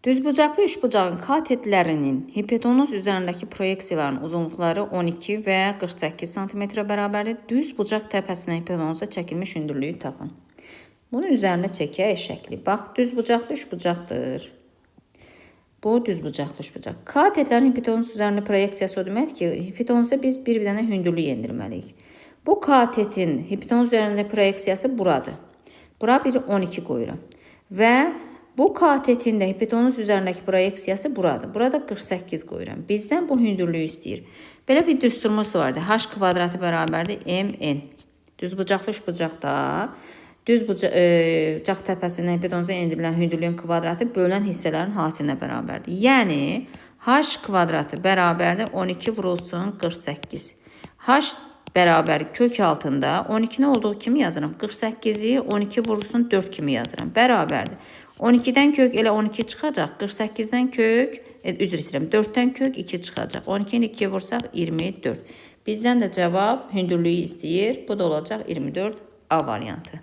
Düzbucaqlı üçbucağın katetlərinin hipotenuz üzərindəki proyeksiyaların uzunluqları 12 və 48 cm bərabərdir. Düz bucaq təpəsinə hipotenuza çəkilmiş hündürlüyü tapın. Bunun üzərində çəkək şəkli. Bax, düzbucaqlı üçbucaqdır. Bu düzbucaqlı üçbucaq. Katetlərin hipotenuz üzərində proyeksiyası o deməkdir ki, hipotenuza biz bir dənə hündürlük endirməliyik. Bu katetin hipotenuz üzərində proyeksiyası buradır. Bura bir 12 qoyuram. Və bu katetin də hipotenuz üzərindəki proyeksiyası buradır. Burada 48 qoyuram. Bizdən bu hündürlüyü istəyir. Belə bir düsturumuz vardı. H kvadratı bərabərdir mn. Düzbucaqlı üçbucaqda düzbucaq təpəsindən hipotenuza endirilən hündürlüyün kvadratı bölünən hissələrin hasilinə bərabərdir. Yəni h kvadratı bərabərdir 12 vurulsun 48. H bərabər kök altında 12 nə olduğu kimi yazıram. 48-i 12 vurulsun 4 kimi yazıram. Bərabərdir. 12-dən kök elə 12 çıxacaq. 48-dən kök, üzr istəyirəm, 4-dən kök 2 çıxacaq. 12-ni 2-yə vursaq 24. Bizdən də cavab hündürlüyü istəyir. Bu da olacaq 24 A variantı.